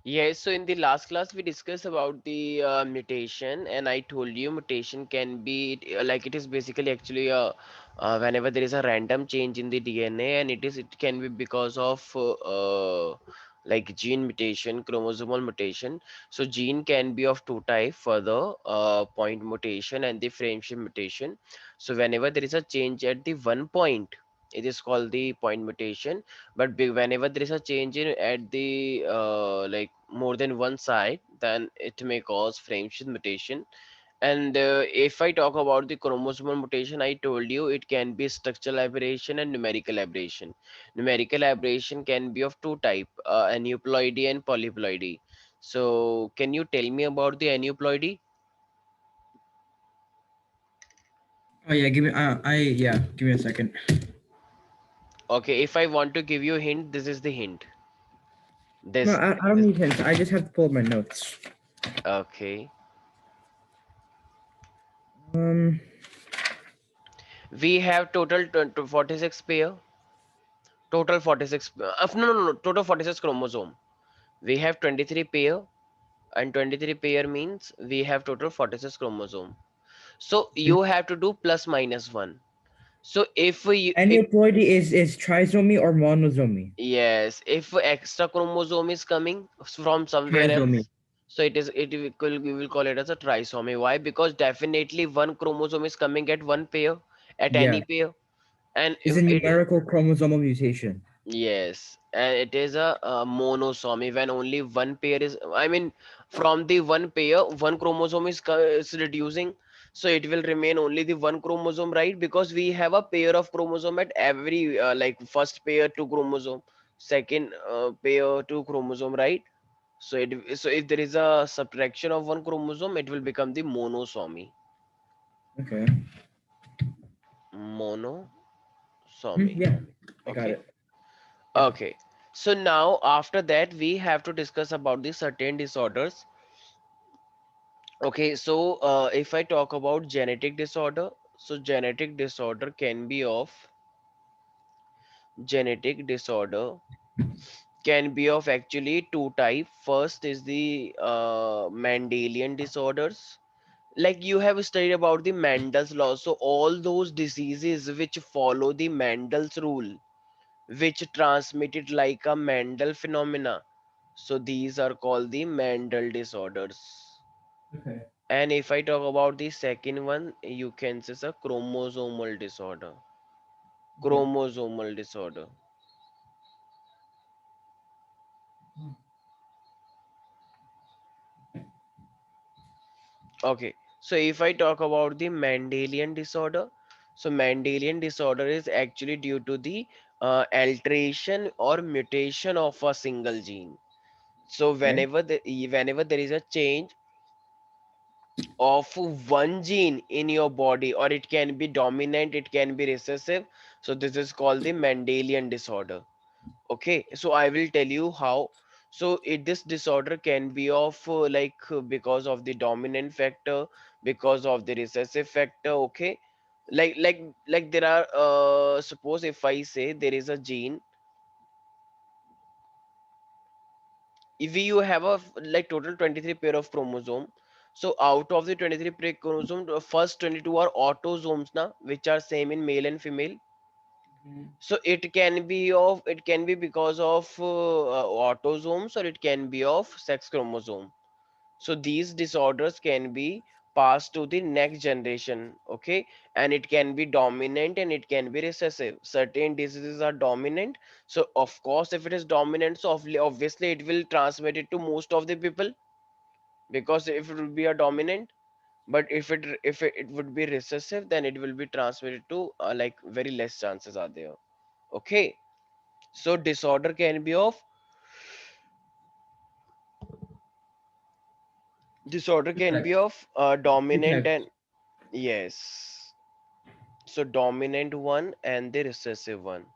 Yes, so in the last class we discussed about the mutation, and I told you mutation can be like it is basically actually whenever there is a random change in the DNA, and it can be because of like gene mutation, chromosomal mutation. So gene can be of two type, further point mutation and the frameshift mutation. So whenever there is a change at the one point, it is called the point mutation, but whenever there is a change in at the like more than one side, then it may cause frame shift mutation. And if I talk about the chromosomal mutation, I told you it can be structural aberration and numerical aberration. Numerical aberration can be of two type, aneuploidy and polyploidy. So can you tell me about the aneuploidy? Oh yeah, give me a second. Okay, if I want to give you a hint, this is the hint. No, This, I don't this need hints. I just have to pull up my notes. okay. Um, We have total 46 pair. Total 46, no, total 46 chromosome. We have 23 pair, and 23 pair means we have total 46 chromosome. So you have to do plus minus 1. So if we, aneuploidy is trisomy or monosomy? yes, if extra chromosome is coming from somewhere Trisomy. else, so we will call it as a trisomy. Why? Because definitely one chromosome is coming at one pair, at any Yeah, pair, and is if a it, numerical chromosomal mutation. yes, and it is a monosomy when only one pair is, I mean, from the one pair, one chromosome is reducing, so it will remain only the one chromosome, right? Because we have a pair of chromosome at every like first pair two chromosome, second pair two chromosome, right? So if there is a subtraction of one chromosome, it will become the monosomy. Okay. Monosomy. Yeah, I got Okay. it. Yeah. Okay, so now after that we have to discuss about the certain disorders. Okay, so if I talk about genetic disorder, so genetic disorder can be of actually two type. First is the Mendelian disorders. Like you have studied about the Mendel's law, so all those diseases which follow the Mendel's rule, which transmitted like a Mendel phenomena. So these are called the Mendel disorders. Okay. And if I talk about the second one, you can say it's a chromosomal disorder. Okay. Chromosomal disorder. Okay. So if I talk about the Mendelian disorder, so Mendelian disorder is actually due to the alteration or mutation of a single gene. So Okay. whenever there is a change of one gene in your body, or it can be dominant, it can be recessive, so this is called the Mendelian disorder. Okay, so I will tell you how. So this disorder can be of because of the dominant factor, because of the recessive factor. Okay, like there are suppose if I say there is a gene, if you have a like total 23 pair of chromosome, so out of the 23 pair chromosome, the first 22 are autosomes now, which are same in male and female. Mhm. So it can be because of autosomes, or it can be of sex chromosome. So these disorders can be passed to the next generation. Okay, and it can be dominant and it can be recessive. Certain diseases are dominant, so of course if it is dominant, so obviously it will transmit it to most of the people, because if it would be a dominant. But if it would be recessive, then it will be transmitted to like very less chances are there. Okay, so disorder Two can be types. of Two dominant types. and, yes, so dominant one and the recessive one,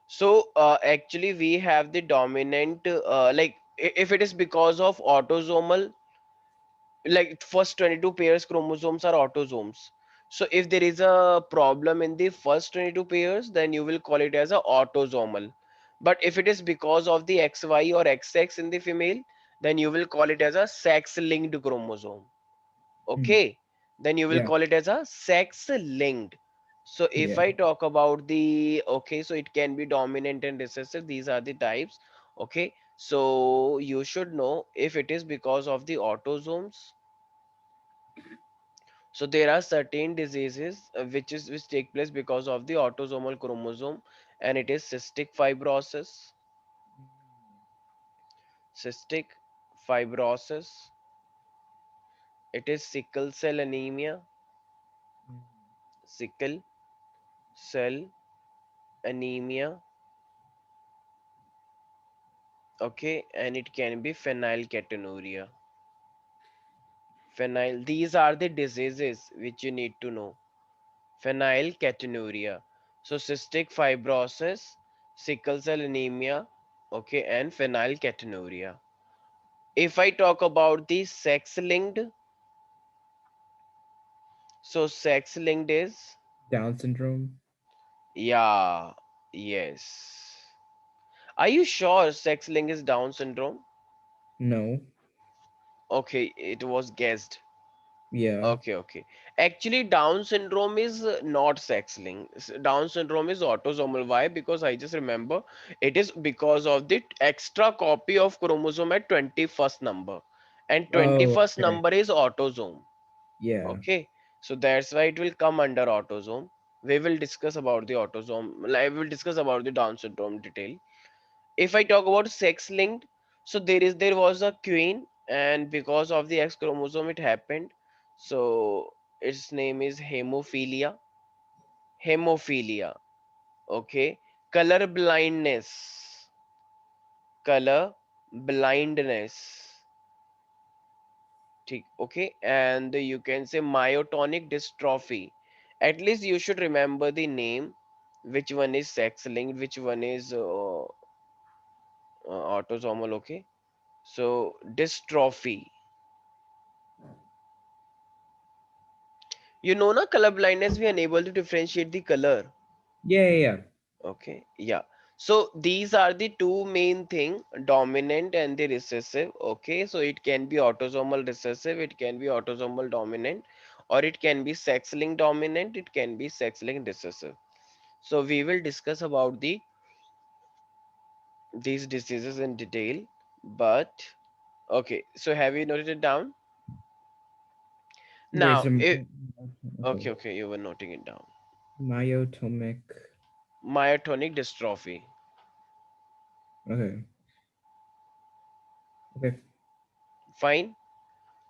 so actually we have the dominant like if it is because of autosomal, like first 22 pairs chromosomes are autosomes. So if there is a problem in the first 22 pairs, then you will call it as a autosomal. But if it is because of the XY or XX in the female, then you will call it as a sex-linked chromosome. Mm. Okay, then you will Yeah. call it as a sex-linked. So if Yeah. I talk about the, okay, so it can be dominant and recessive. These are the types. Okay, so you should know if it is because of the autosomes. So there are certain diseases which take place because of the autosomal chromosome, and it is cystic fibrosis, it is sickle cell anemia, sickle cell anemia, okay, and it can be phenylketonuria. Phenyl, these are the diseases which you need to know. Phenylketonuria. So cystic fibrosis, sickle cell anemia, okay, and phenylketonuria. If I talk about the sex linked, so sex linked is, Down syndrome? yeah, yes. Are you sure sex linked is Down syndrome? No. Okay, it was guessed. Yeah. Okay, okay. Actually, Down syndrome is not sex linked. Down syndrome is autosomal. Why? Because I just remember it is because of the extra copy of chromosome at 21st number. And Oh, 21st okay. number is autosome. Yeah. Okay, so that's why it will come under autosome. We will discuss about the autosome. Like, we will discuss about the Down syndrome detail. If I talk about sex linked, so there was a queen, and because of the X chromosome, it happened. So its name is hemophilia. Hemophilia. Okay, color blindness. Color blindness. Okay, and you can say myotonic dystrophy. At least you should remember the name, which one is sex linked, which one is autosomal. Okay, so dystrophy. You know, na color blindness, we are unable to differentiate the color. Yeah, yeah, yeah. Okay, yeah. So these are the two main thing, dominant and the recessive. Okay, so it can be autosomal recessive, it can be autosomal dominant, or it can be sex-linked dominant, it can be sex-linked recessive. So we will discuss about these diseases in detail. But okay, so have you noted it down? Wait, Now, some. okay, Okay. okay, you were noting it down. Myotomic. Myotonic dystrophy. Okay. Okay. Fine.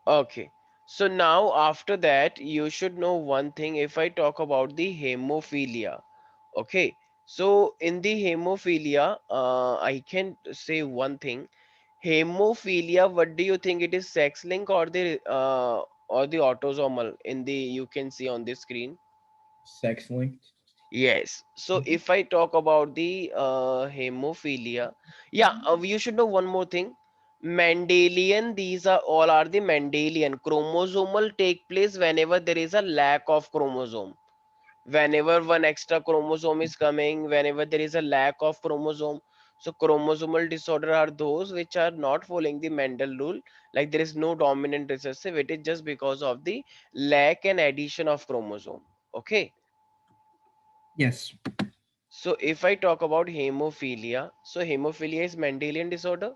Okay. So now after that, you should know one thing. If I talk about the hemophilia, okay. So in the hemophilia, I can say one thing. Hemophilia, what do you think it is, sex link or the autosomal in the, you can see on the screen? Sex linked. Yes. So Mhm. if I talk about the hemophilia, yeah, you should know one more thing. Mendelian, these are all are the Mendelian. Chromosomal take place whenever there is a lack of chromosome. Whenever one extra chromosome is coming, whenever there is a lack of chromosome. So chromosomal disorder are those which are not following the Mendel rule. Like there is no dominant recessive. It is just because of the lack and addition of chromosome. Okay. Yes. So if I talk about hemophilia, so hemophilia is Mendelian disorder?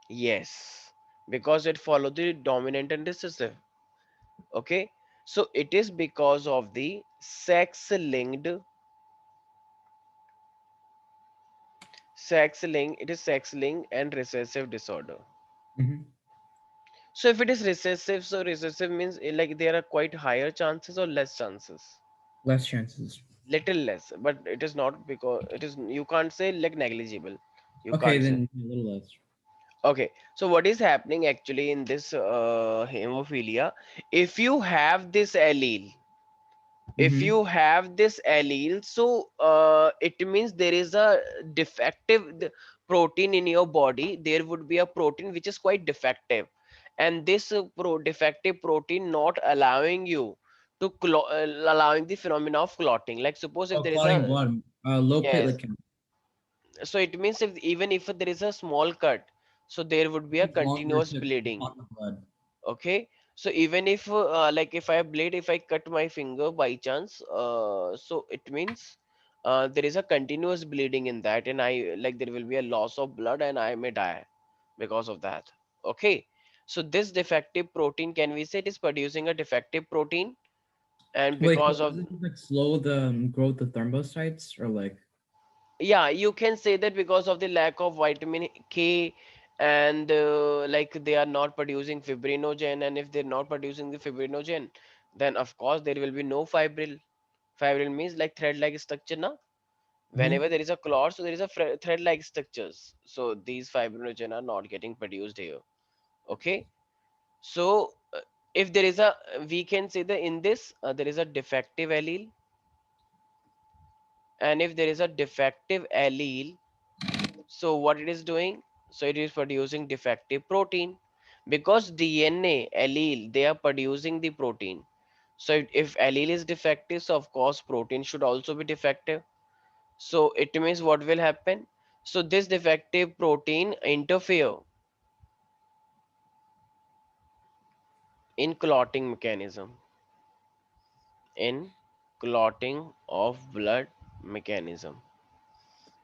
Yes, because it follows the dominant and recessive. Okay, so it is because of the it is sex-linked and recessive disorder. Hmm. So if it is recessive, so recessive means like there are quite higher chances or less chances? Less chances. Little less, but it is not because it is, you can't say like negligible. You Okay, can't say. then a little less. Okay, so what is happening actually in this hemophilia? If you have this allele, if Mm-hmm. you have this allele, so it means there is a protein in your body. There would be a protein which is quite defective, and this defective protein not allowing you. to allowing the phenomena of clotting. Like suppose if Oh, there is clotting a, blood. Low yes, platelet count. so it means if even if there is a small cut, so there would be a Takes longer continuous to bleeding. clot the blood. Okay, so even if like if I bleed, if I cut my finger by chance, so it means there is a continuous bleeding in that, and I like there will be a loss of blood, and I may die because of that. Okay, so this defective protein, can we say it is producing a defective protein? And Wait, so because does of, it just like slow the growth of thrombocytes or like? yeah, you can say that because of the lack of vitamin K, and like they are not producing fibrinogen, and if they're not producing the fibrinogen, then of course there will be no fibril. Fibril means like thread-like structure, na? Whenever Hmm. there is a clot, so there is a thread-like structures. So these fibrinogen are not getting produced here. Okay, so if there is a, we can say that in this there is a defective allele, and if there is a defective allele, so what it is doing? So it is producing defective protein, because DNA allele they are producing the protein. So if allele is defective, so of course protein should also be defective. So it means what will happen? So this defective protein interfere in clotting mechanism, in clotting of blood mechanism.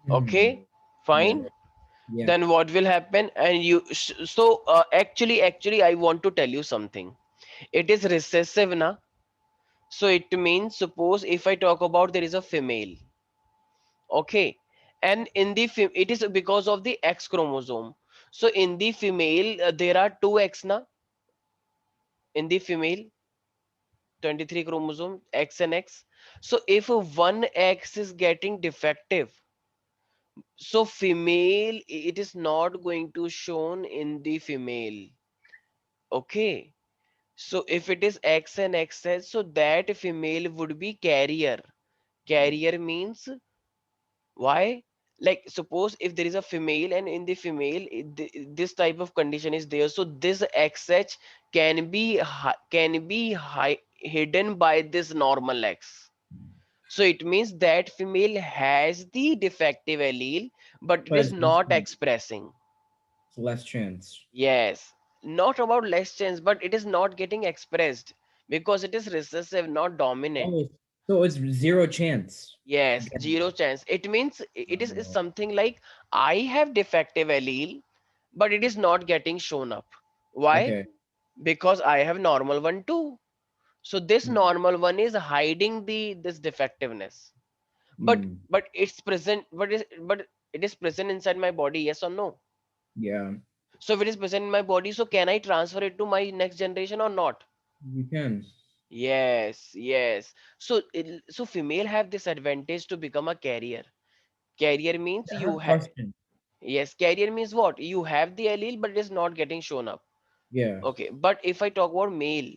Hmm. Okay, Yeah. fine. Yeah. Then what will happen? And you so actually I want to tell you something. It is recessive na, so it means suppose if I talk about there is a female, okay, and in the it is because of the X chromosome. So in the female there are two X na, in the female 23 chromosome X and X. So if one X is getting defective, so female it is not going to shown in the female. Okay, so if it is X and XS, so that female would be carrier. Carrier means why? Like suppose if there is a female, and in the female this type of condition is there, so this XH can be hidden by this normal X. So it means that female has the defective allele, but it But is it's less not chance. expressing. It's less chance. Yes, not about less chance, but it is not getting expressed because it is recessive, not dominant. Oh, so it's zero chance. Yes, Got zero chance. It means it is it. something like I have defective allele, but it is not getting shown up. Why? Okay. Because I have normal one too. So this Mm. normal one is hiding the this defectiveness. Mm. But it's present, but it is present inside my body, yes or no? Yeah, So if it is present in my body, so can I transfer it to my next generation or not? you can. Yes, yes. So so female have this advantage to become a carrier. Carrier means I have you a have, question. yes, carrier means what? You have the allele, but it is not getting shown up. Yeah. Okay, but if I talk about male,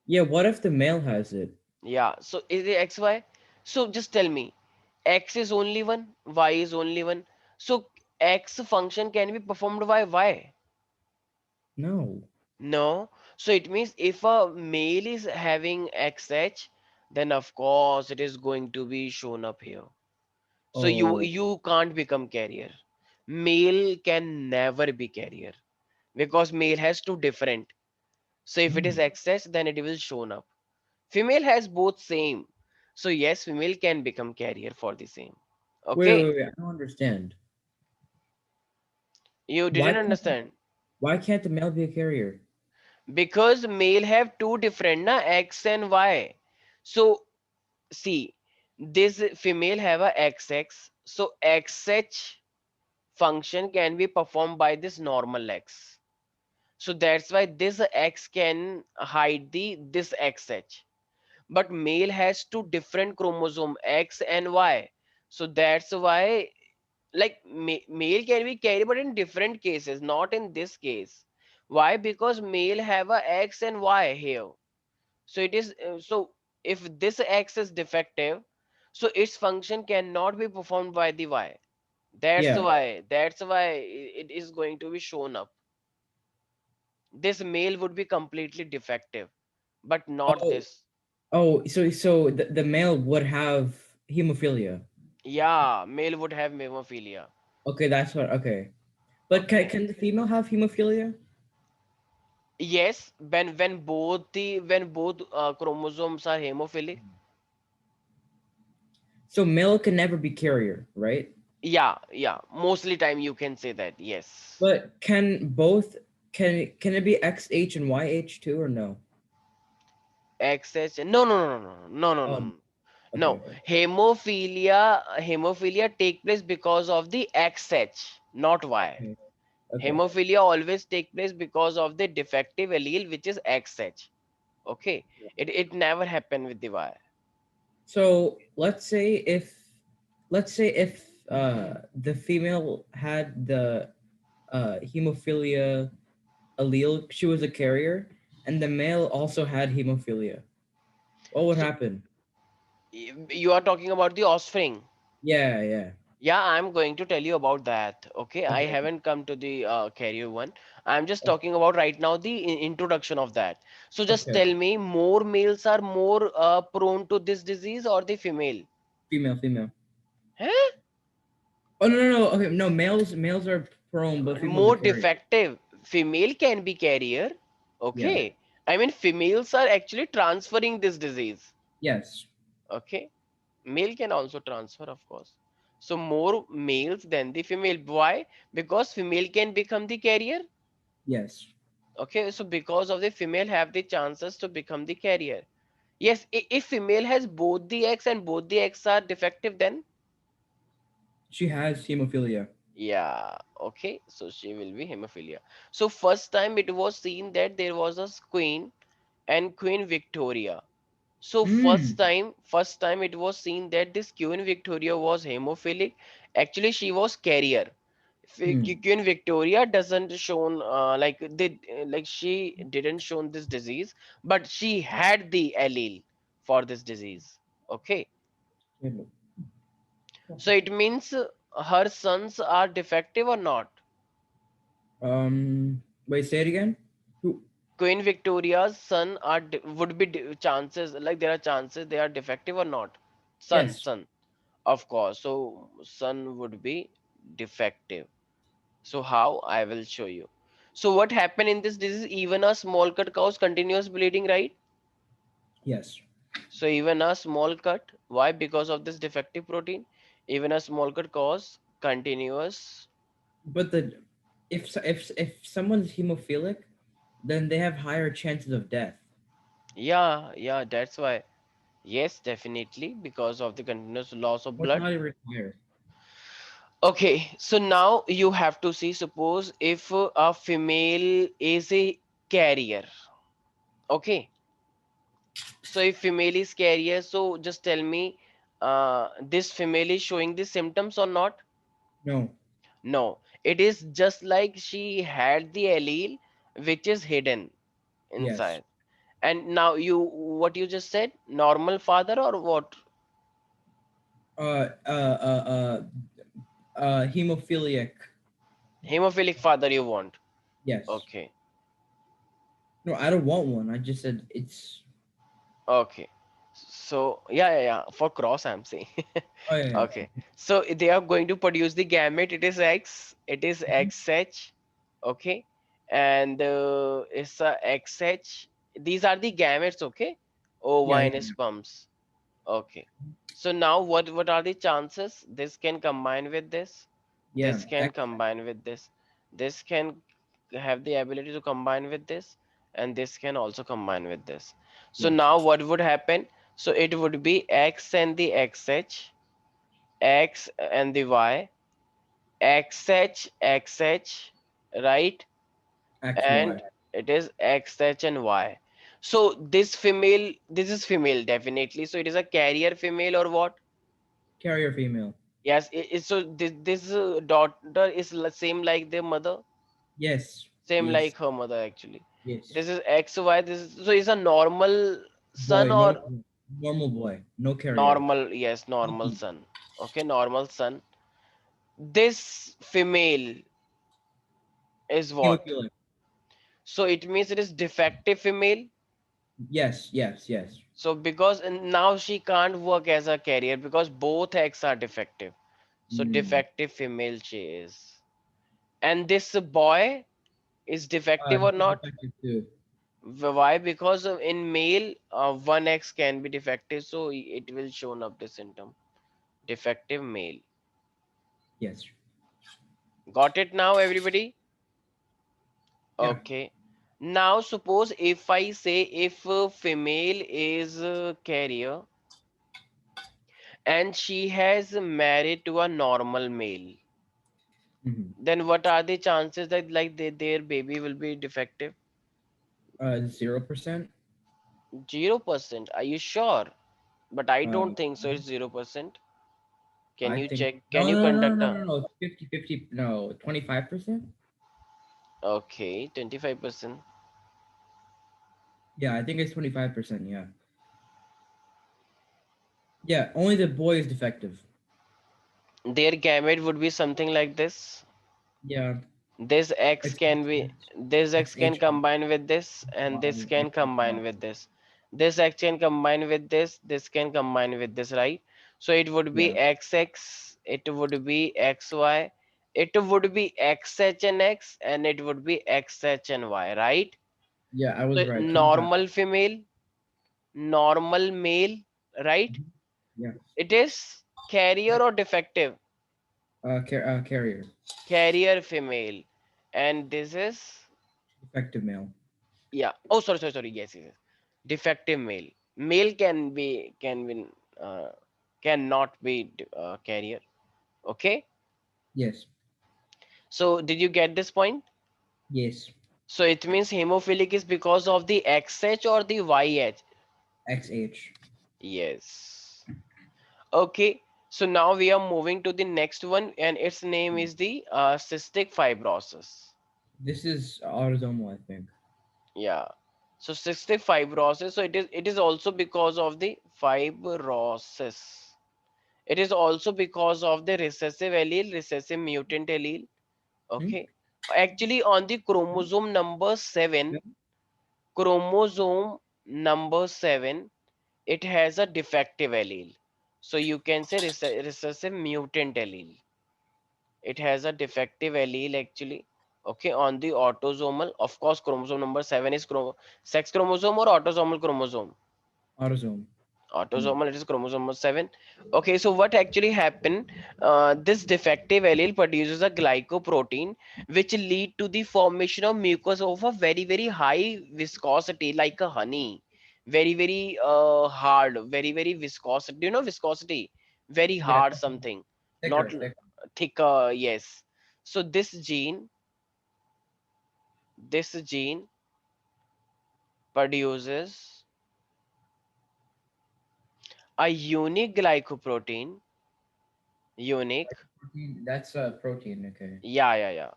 Yeah, what if the male has it? yeah, so is it XY? So just tell me, X is only one, Y is only one. So X function can be performed by Y. No. No. So it means if a male is having XH, then of course it is going to be shown up here. So Oh. you can't become carrier. Male can never be carrier because male has two different. So if it is Hmm. XH, then it will shown up. Female has both same. So yes, female can become carrier for the same. Wait, Okay, wait, wait. I don't understand. you Why didn't can't understand why can't the male be a carrier? because male have two different na X and Y. So see, this female have a XX, so XH function can be performed by this normal X. So that's why this X can hide the this XH. But male has two different chromosome X and Y. So that's why like male can be carried, but in different cases, not in this case. Why? Because male have a X and Y here. So it is so if this X is defective, so its function cannot be performed by the Y. That's Yeah. why. That's why it is going to be shown up. This male would be completely defective, but not Oh, this. Oh, so the male would have hemophilia. Yeah, male would have hemophilia. Okay, that's what. Okay, but can Okay. can the female have hemophilia? Yes, when both chromosomes are hemophilic. So male can never be carrier, right? Yeah, yeah. Mostly time you can say that. Yes. But can both can it be XH and YH too or no? XH. No, no, no, no, no, no, no, Um. no. Okay. No. Okay. Hemophilia take place because of the XH, not Y. Okay. Okay. Hemophilia always take place because of the defective allele, which is XH. Okay. It never happened with the Y. So let's say if the female had the hemophilia allele, she was a carrier, and the male also had hemophilia. What would So happen? you are talking about the offspring. Yeah, yeah. Yeah, I'm going to tell you about that. Okay, I Okay, haven't come to the carrier one. I'm just okay, talking about right now the introduction of that. So just okay. tell me, more males are more prone to this disease or the female? Female, female. Huh? Oh no, no, no. Okay, no. Males are prone, but females are More carrier. defective. Female can be carrier. Yeah. Okay. I mean, females are actually transferring this disease. Yes. Okay. Male can also transfer, of course. So more males than the female. Why? Because female can become the carrier. Yes. Okay, so because of the female have the chances to become the carrier. Yes, if female has both the X and both the X are defective, then She has hemophilia. yeah, okay, so she will be hemophilia. So first time it was seen that there was a queen and Queen Victoria. So Mm. first time it was seen that this Queen Victoria was hemophilic. Actually, she was carrier. Mm. Queen Victoria doesn't shown like she didn't shown this disease, but she had the allele for this disease. Okay, so it means her sons are defective or not? Wait. Say it again. Who? Queen Victoria's son are would be chances like there are chances they are defective or not? Yes. Son, of course. So son would be defective. So how? I will show you. So what happened in this disease? Even a small cut cause continuous bleeding, right? Yes. So even a small cut, why? Because of this defective protein. Even a small cut cause continuous. But the if someone's hemophilic, then they have higher chances of death. Yeah, yeah, that's why. Yes, definitely because of the continuous loss of blood. Mortality rate higher. Okay, so now you have to see, suppose if a female is a carrier. Okay, so if female is carrier, so just tell me, this female is showing the symptoms or not? No. No, it is just like she had the allele which is hidden Yes. inside. And now what you just said, normal father or what? Uh. Uh. Uh. Uh. Hemophiliac. Hemophilic father you want. Yes. Okay, No, I don't want one. I just said it's. okay. So yeah, yeah, yeah. For cross, I'm saying. Oh yeah. Yeah. Okay. So they are going to produce the gamete. It is X. It is Mhm. XH. Okay. And it's a XH. These are the gametes. Okay. Yeah. Ovine Yeah. sperms. Okay. So now what are the chances? This can combine with this. Yeah. This can combine with this. This can have the ability to combine with this, and this can also combine with this. So Yes. now what would happen? So it would be X and the XH, X and the Y, XH, XH, right? XY. And it is XH and Y. So this is female definitely. So it is a carrier female or what? Carrier female. Yes. So this daughter is same like their mother, Yes. same Yes. like her mother actually. Yes. This is XY. This is so is a normal son Boy. No. or Normal boy. No carrier. normal? Yes, normal Healthy. son. Okay, normal son. This female is what? Hemophilic. So it means it is defective female. Yes. Yes. Yes. So because now she can't work as a carrier because both eggs are defective. So Mm. defective female she is. And this boy is defective or He's not? defective too. Why? Because in male, one X can be defective, so it will shown up the symptom. Defective male. Yes. Got it now, everybody? Yeah. Okay. Now suppose if I say if female is a carrier and she has married to a normal male, Hmm. then what are the chances that like their baby will be defective? 0%. 0%. Are you sure? But I Uh, don't think so. It's 0%. Can I you think check? no, Can you no, no, no, conduct no, a? no, no. It's 50-50. No, 25%. Okay, 25%. Yeah, I think it's 25%. Yeah. Yeah, only the boy is defective. Their gamete would be something like this. Yeah, This X it's can be, this X can XH combine with this, and this Y can combine XY. with this. This X can combine with this can combine with this, right? So it would be Yeah, XX, it would be XY, it would be XH and X, and it would be XH and Y, right? yeah, I was So right. 25. normal female, normal male, right? Mhm. Yeah, It is carrier or defective? carrier, Carrier female. And this is, defective male. yeah. Oh, sorry. Yes. Defective male. Male uh, cannot be carrier. Okay. Yes, So did you get this point? yes, So it means hemophilic is because of the XH or the YH. XH. Yes. Okay. So now we are moving to the next one, and its name is the cystic fibrosis. This is autosomal, I think. Yeah. So cystic fibrosis. So it is also because of the fibrosis. It is also because of the recessive allele, recessive mutant allele. Hmm? Okay. Actually, on the chromosome number Yeah. 7, chromosome number 7, it has a defective allele. So you can say recessive mutant allele. It has a defective allele actually. Okay, on the autosomal. Of course, chromosome number 7 is sex chromosome or autosomal chromosome. Autosome. Hmm. Autosomal, it is chromosome 7. Okay, so what actually happened, this defective allele produces a glycoprotein which lead to the formation of mucus of a very high viscosity like a honey, very hard, very viscosity, do you know viscosity, very Yeah, hard something, not thicker, thicker. thicker, yes. So this gene produces a unique glycoprotein, unique. Protein. That's a protein. Okay. Yeah.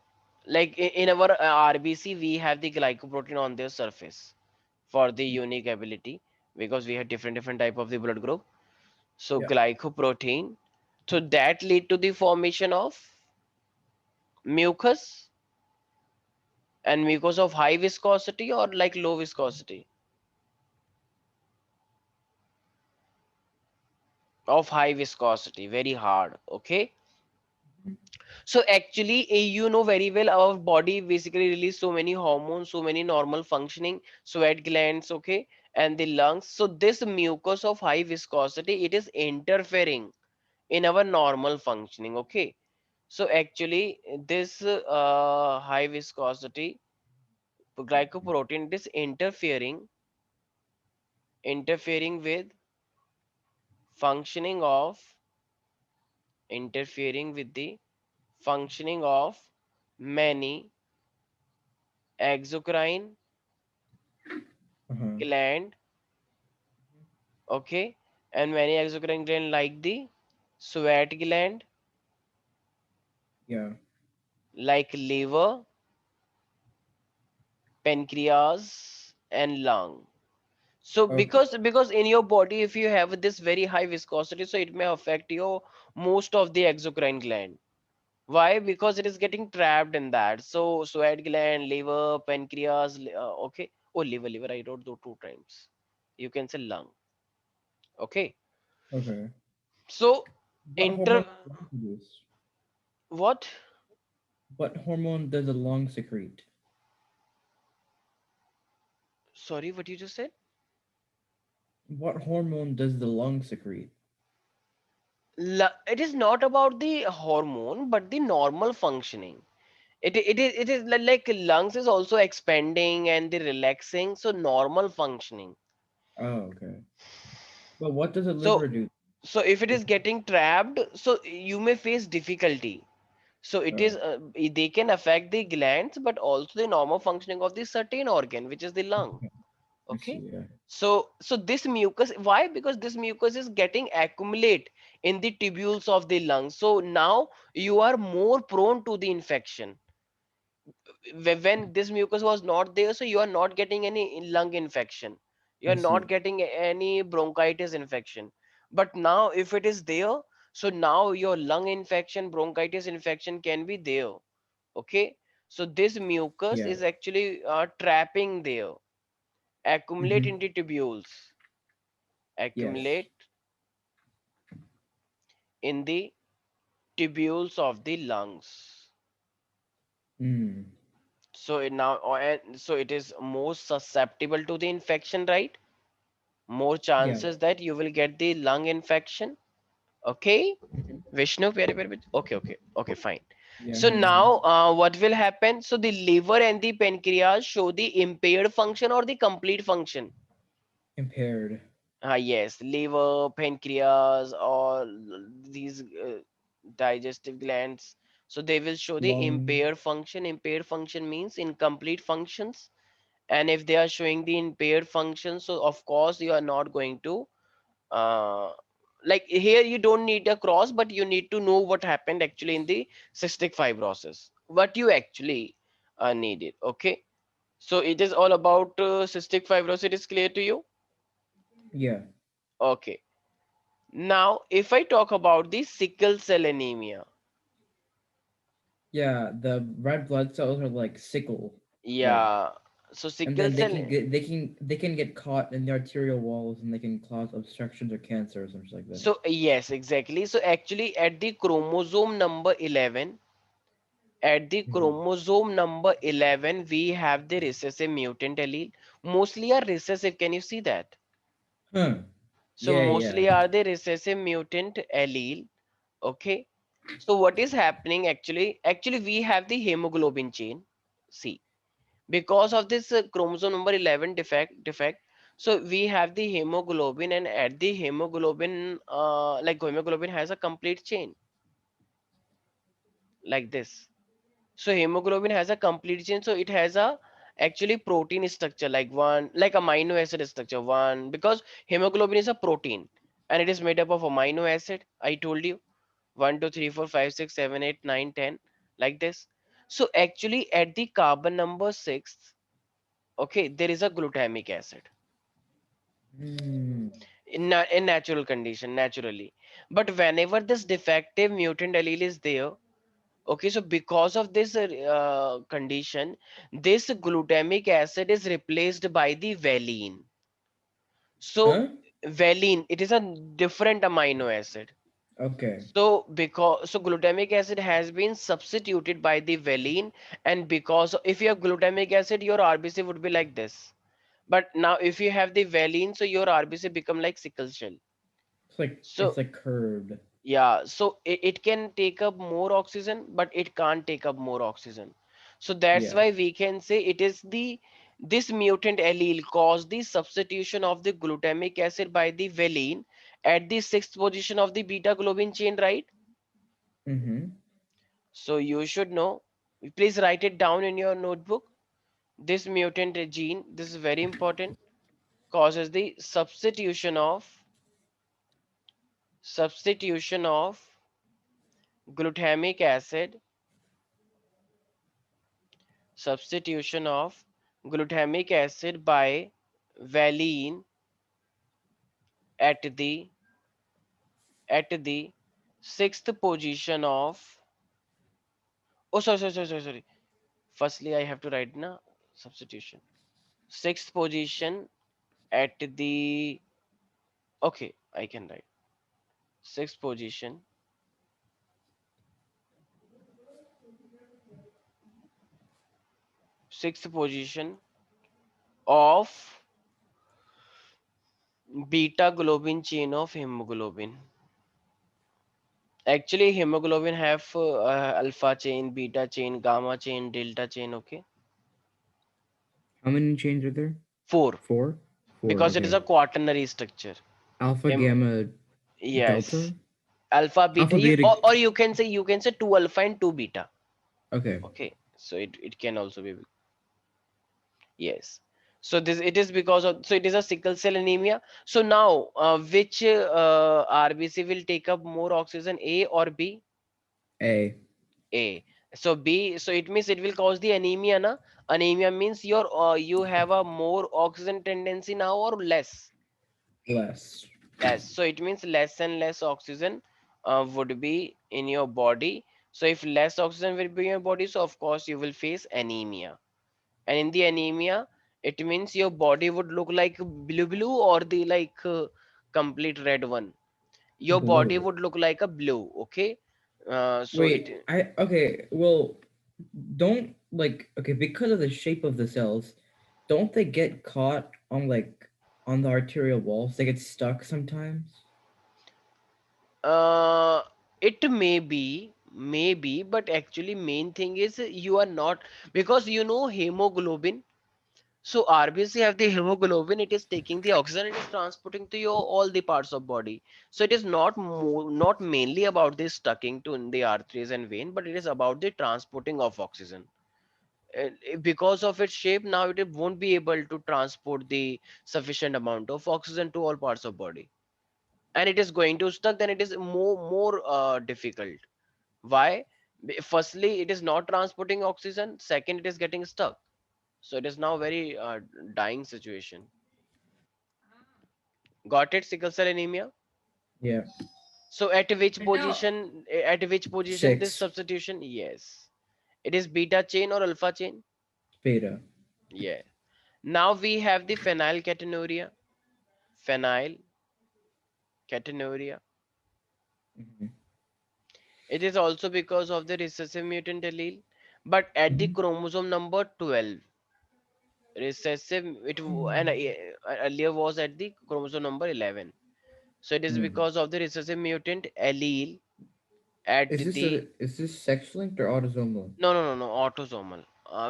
Like in our RBC, we have the glycoprotein on their surface for the unique ability because we have different type of the blood group. So Yeah. glycoprotein, so that lead to the formation of mucus, and mucus of high viscosity or like low viscosity, of high viscosity, very hard. Okay. So actually, you know very well, our body basically release so many hormones, so many normal functioning, sweat glands, okay, and the lungs. So this mucus of high viscosity, it is interfering in our normal functioning, okay. So actually, this high viscosity glycoprotein, it is interfering with functioning of, interfering with the functioning of many exocrine Uh-huh. gland, okay, and many exocrine gland like the sweat gland, Yeah. like liver, pancreas, and lung. So Okay. because in your body, if you have this very high viscosity, so it may affect your most of the exocrine gland. Why? Because it is getting trapped in that. So sweat gland, liver, pancreas, okay. Oh, liver, I wrote those two times. You can say lung. Okay. Okay. So What hormone inter does the lung produce? what? What hormone does the lung secrete? Sorry, what you just said? What hormone does the lung secrete? It is not about the hormone, but the normal functioning. It is like lungs is also expanding and the relaxing, so normal functioning. Oh, okay. But what does the So liver do? so if it is getting trapped, so you may face difficulty. So it is Oh, they can affect the glands, but also the normal functioning of the certain organ, which is the lung. okay. I Okay. see. Yeah. So this mucus, why? Because this mucus is getting accumulate in the tubules of the lungs. So now you are more prone to the infection. When this mucus was not there, so you are not getting any lung infection, you I are not see. getting any bronchitis infection. But now if it is there, so now your lung infection, bronchitis infection can be there. Okay. So this mucus Yeah. is actually trapping there, accumulate Mm-hmm. into tubules, Yes. accumulate in the tubules of the lungs. Mm. So it now so it is more susceptible to the infection, right? More Yeah. chances that you will get the lung infection. Okay. Mhm. Vishnu, okay, fine. Yeah. So Yeah. Yeah. now what will happen? So the liver and the pancreas show the impaired function or the complete function. Impaired. Yes, liver, pancreas, or these digestive glands. So they will show the Lung. impaired function. Impaired function means incomplete functions. And if they are showing the impaired function, so of course you are not going to like here you don't need a cross, but you need to know what happened actually in the cystic fibrosis, what you actually needed. Okay. So it is all about cystic fibrosis. It is clear to you? Yeah. Okay. Now, if I talk about the sickle cell anemia, Yeah. The red blood cells are like sickle red, yeah, so and sickle then cell, they can get caught in the arterial walls, and they can cause obstructions or cancer or something like that. so yes, exactly. So actually, at the chromosome number 11, at the Hmm. chromosome number 11, we have the recessive mutant allele. Mostly are recessive. Can you see that? Huh. So Yeah. Yeah. mostly are the recessive mutant allele. Okay. So what is happening actually? Actually, we have the hemoglobin chain. See, because of this chromosome number 11 defect, so we have the hemoglobin, and at the hemoglobin like hemoglobin has a complete chain like this. So hemoglobin has a complete chain, so it has a actually protein structure like one, like amino acid structure one, because hemoglobin is a protein and it is made up of amino acid. I told you 1 2 3 4 5 6 7 8 9 10, like this. So actually at the carbon number 6, okay, there is a glutamic acid Hmm. in natural condition, naturally. But whenever this defective mutant allele is there, okay, so because of this condition, this glutamic acid is replaced by the valine. So Huh? valine, it is a different amino acid. Okay. So because so glutamic acid has been substituted by the valine, and because if you have glutamic acid, your RBC would be like this. But now if you have the valine, so your RBC become like sickle cell. It's So like curved. yeah, so it can take up more oxygen, but it can't take up more oxygen. So that's Yeah. why we can say it is the this mutant allele caused the substitution of the glutamic acid by the valine at the sixth position of the beta globin chain, right? Mm-hmm. So you should know. Please write it down in your notebook. This mutant gene, this is very important, causes the substitution of glutamic acid, substitution of glutamic acid by valine at the sixth position of, oh sorry. Firstly, I have to write na substitution. Sixth position at the, okay. I can write. Sixth position. Sixth position of beta globin chain of hemoglobin. Actually, hemoglobin have alpha chain, beta chain, gamma chain, delta chain. Okay, How many chains are there? four, Four? Four, because it is okay. a quaternary structure. Alpha, Hem gamma, yes, delta? alpha, beta. Alpha, beta. Or you can say two alpha and two beta. Okay. Okay, so it can also be yes. So this it is because of so it is a sickle cell anemia. So now which RBC will take up more oxygen, A or B? A. A. So B, so it means it will cause the anemia, na? Anemia means you have a more oxygen tendency now or less? Less. Less. So it means less and less oxygen would be in your body. So if less oxygen will be in your body, so of course you will face anemia. And in the anemia, it means your body would look like blue or the like complete red one. Your body Blue. would look like a blue. Okay. So Wait, it okay, well, don't, like, okay, because of the shape of the cells, don't they get caught on, like, on the arterial walls? They get stuck sometimes? Uh, it may be, but actually main thing is you are not because hemoglobin. So RBC have the hemoglobin. It is taking the oxygen. It is transporting to your all the parts of body. So it is not mainly about this stucking to in the arteries and vein, but it is about the transporting of oxygen. Because of its shape, now it won't be able to transport the sufficient amount of oxygen to all parts of body, and it is going to stuck. Then it is more difficult. Why? Firstly, it is not transporting oxygen. Second, it is getting stuck. So it is now very dying situation. Got it? Sickle cell anemia. Yeah. So at which position this Six. substitution? Yes, it is beta chain or alpha chain. Beta. Yeah. Now we have the phenylketonuria. Phenylketonuria. Mhm. It is also because of the recessive mutant allele, but at the Mhm. chromosome number 12. Recessive and earlier was at the chromosome number 11. So it is Mm. because of the recessive mutant allele at the Is this sex linked or autosomal? no, autosomal.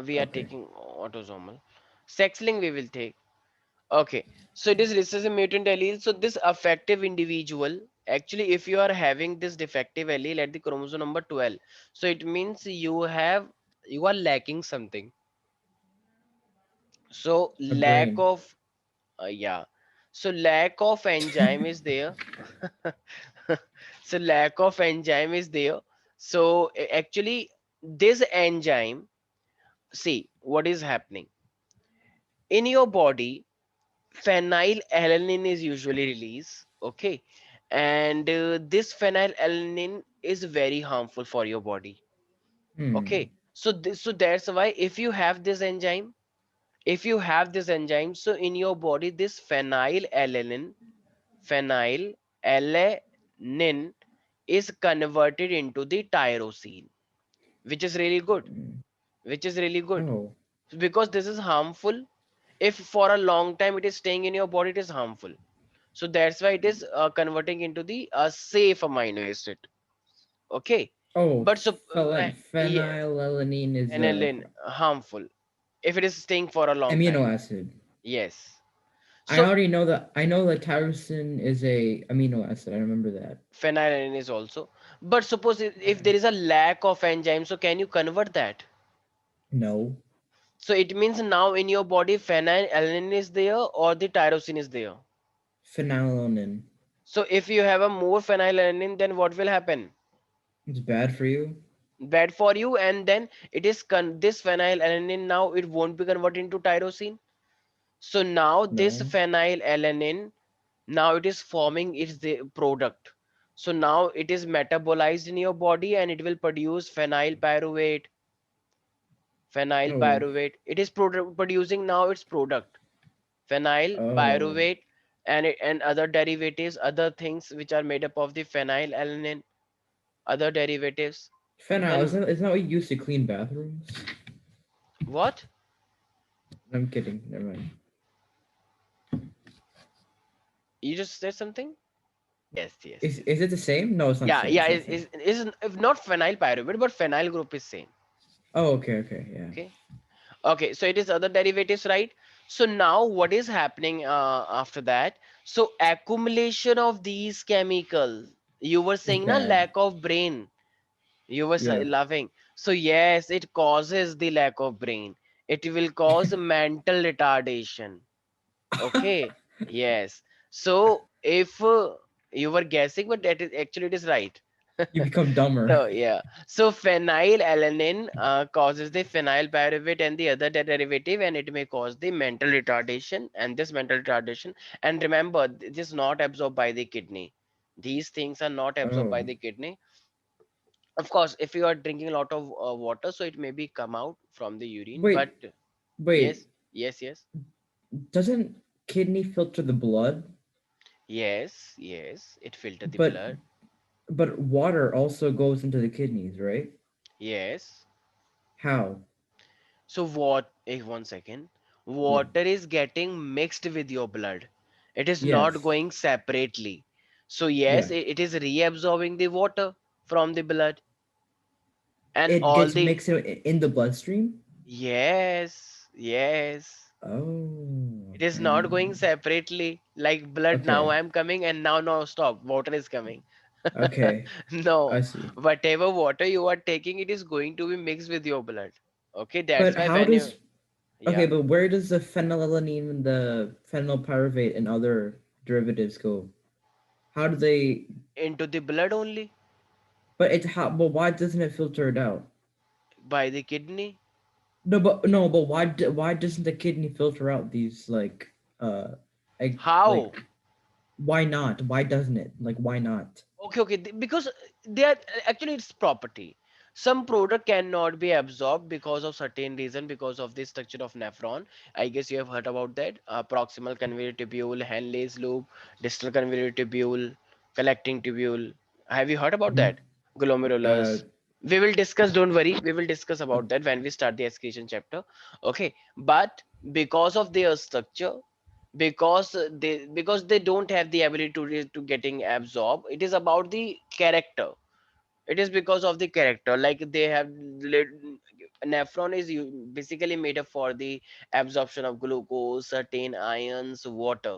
We are Okay. taking autosomal. Sex link we will take. Okay, so it is recessive mutant allele. So this affective individual, actually, if you are having this defective allele at the chromosome number 12, so it means you are lacking something. So A lack brain. of yeah. So lack of enzyme is there. So lack of enzyme is there. So actually, this enzyme, see what is happening in your body. Phenylalanine is usually released, okay, and this phenylalanine is very harmful for your body, Hmm. okay. So that's why if you have this enzyme, so in your body this phenylalanine is converted into the tyrosine, which is really good, Mm. which is really good Oh. because this is harmful. If for a long time it is staying in your body, it is harmful. So that's why it is converting into the safe amino acid. Okay, Oh, but so yeah, phenylalanine is a aniline harmful if it is staying for a long amino time. acid. Yes. I So already know that. I know that tyrosine is a amino acid. I remember that. phenylalanine is also. But suppose if there is a lack of enzyme, so can you convert that? No. So it means now in your body phenylalanine is there or the tyrosine is there. Phenylalanine. So if you have a more phenylalanine, then what will happen? It's bad for you? Bad for you, and then it is this phenylalanine now it won't be converted into tyrosine. So now this No. phenylalanine now it is forming its the product. So now it is metabolized in your body and it will produce Oh. phenyl pyruvate. It is producing now its product, phenyl Oh. pyruvate, and other derivatives, other things which are made up of the phenylalanine, other derivatives. Phenyl, Then isn't that what you use to clean bathrooms? what? I'm kidding. Never mind. You just said something? Yes, yes, Is yes. is it the same? No, it's not the Yeah, same. yeah, It's not the same. is if not phenyl pyruvate, but phenyl group is same. Oh, okay, okay, yeah, Okay. Okay, so it is other derivatives, right? So now what is happening after that? So accumulation of these chemicals. You were it's saying na bad. lack of brain. You were Yeah. laughing. So yes, it causes the lack of brain. It will cause mental retardation. Okay. Yes. So if you were guessing, but that is actually it is right. You become dumber. So yeah, so phenylalanine causes the phenyl pyruvate and the other derivative, and it may cause the mental retardation. And this mental retardation, and remember, it is not absorbed by the kidney. These things are not absorbed by Oh, the kidney. Of course, if you are drinking a lot of water, so it may be come out from the urine. But wait, wait. yes, yes, yes, Doesn't kidney filter the blood? yes, yes, it filter the But blood. but water also goes into the kidneys, right? Yes. How? So what, one second. Yeah. Water is getting mixed with your blood. It is not Yes. going separately. So yes, Yeah. it is reabsorbing the water from the blood and It all gets the mixed in the bloodstream. yes, yes. Oh. It is not going separately like blood. Now Okay. I'm coming and now no stop. Water is coming. Okay. No, I see. whatever water you are taking, it is going to be mixed with your blood. Okay, that's But why how when you does okay, yeah but where does the phenylalanine and the phenylpyruvate and other derivatives go? How do they into the blood only but it's how but why doesn't it filter it out? by the kidney. No, but why doesn't the kidney filter out these uh like How? why not? Why doesn't it? Like why not? Okay, okay. Because they are actually its property. Some product cannot be absorbed because of certain reason, because of the structure of nephron. I guess you have heard about that. Proximal convoluted tubule, Henle's loop, distal convoluted tubule, collecting tubule. Have you heard about Hmm. that? Uh Glomerulus. We will discuss. Don't worry. We will discuss uh, about that when we start the excretion chapter. Okay. But because of their structure, because they don't have the ability to getting absorbed, it is about the character. It is because of the character, like they have nephron is basically made up for the absorption of glucose, certain ions, water,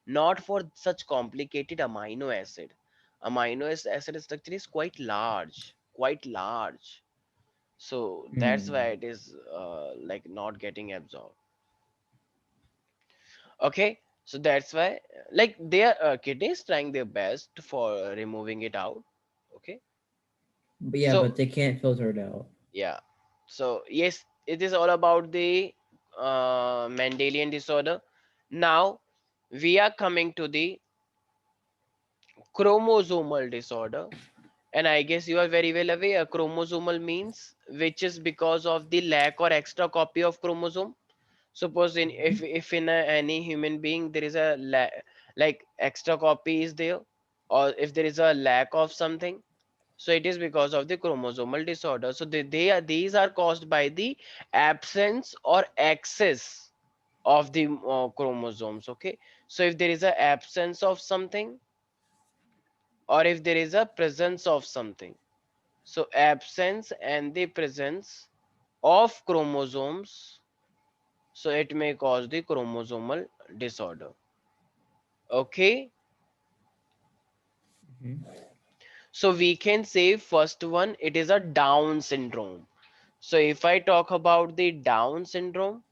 not for such complicated amino acid structure is quite large, so that's why hmm. it is like not getting absorbed. Okay, so that's why like their kidneys trying their best for removing it out. Okay, But yeah, so but they can't filter it out. yeah, so yes, it is all about the Mendelian disorder. Now we are coming to the chromosomal disorder, and I guess you are very well aware chromosomal means which is because of the lack or extra copy of chromosome. Suppose in Mhm. if in any human being there is a like extra copy is there, or if there is a lack of something, so it is because of the chromosomal disorder. So these are caused by the absence or excess of the chromosomes. Okay, so if there is a absence of something or if there is a presence of something, so absence and the presence of chromosomes, so it may cause the chromosomal disorder. Okay, Mhm. so we can say first one, it is a Down syndrome. So if I talk about the Down syndrome,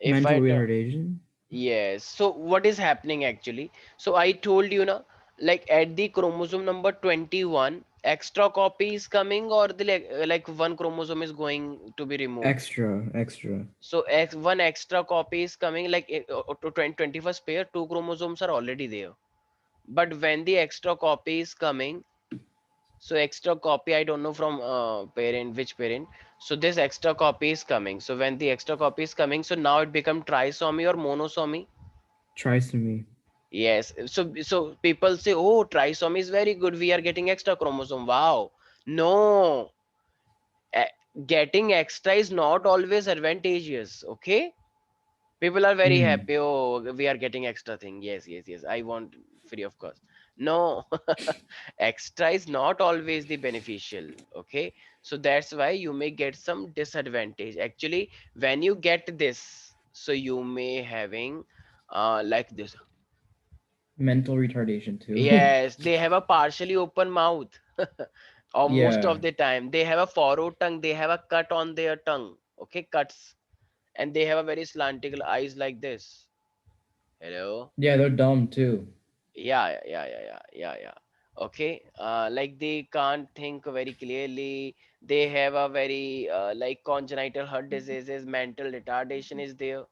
if Mental I talk, retardation. yes, so what is happening actually? So I told you now, like at the chromosome number 21, extra copy is coming, or the like one chromosome is going to be removed. Extra. So one extra copy is coming, like to 21st pair, two chromosomes are already there. But when the extra copy is coming, so extra copy, I don't know from parent, which parent. So this extra copy is coming. So when the extra copy is coming, so now it become trisomy or monosomy. Trisomy. Yes. So people say, oh, trisomy is very good. We are getting extra chromosome. Wow. No, eh, getting extra is not always advantageous. Okay. People are very Mm. happy. Oh, we are getting extra thing. Yes, yes, yes. I want free of cost. No, extra is not always the beneficial. Okay. So that's why you may get some disadvantage. Actually, when you get this, so you may having like this. Mental retardation too. Yes, they have a partially open mouth. Or most Yeah. of the time, they have a furrowed tongue. They have a cut on their tongue. Okay, cuts, and they have a very slanted eyes like this. Hello. Yeah, they're dumb too. Yeah. Okay. Like they can't think very clearly. They have a very like congenital heart diseases. Mental retardation is there.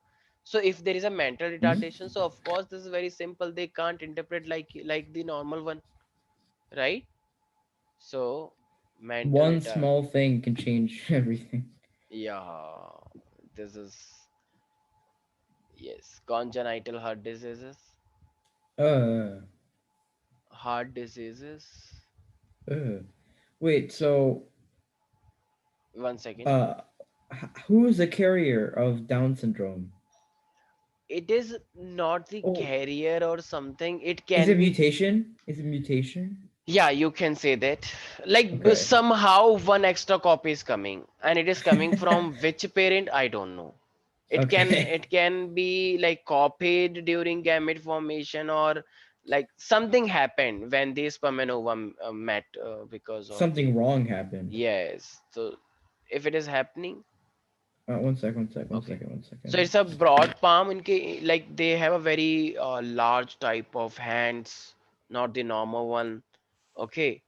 So if there is a mental retardation, so of course this is very simple. They can't interpret like the normal one, right? So mental One retard. small thing can change everything. Yeah. This is yes. Congenital heart diseases. Uh, Heart diseases. uh. Wait, so 1 second. uh who is the carrier of Down syndrome? It is not the Oh, carrier or something. It is can it be, mutation? Is it mutation? yeah, you can say that. Like Okay. somehow one extra copy is coming, and it is coming from which parent? I don't know. It can Okay. it can be like copied during gamete formation, or like something happened when the sperm and ovum met because of the Something wrong happened. yes. So if it is happening, One sec, one sec, one okay. second, one So second. it's a broad palm. In like they have a very large type of hands, not the normal one. Okay.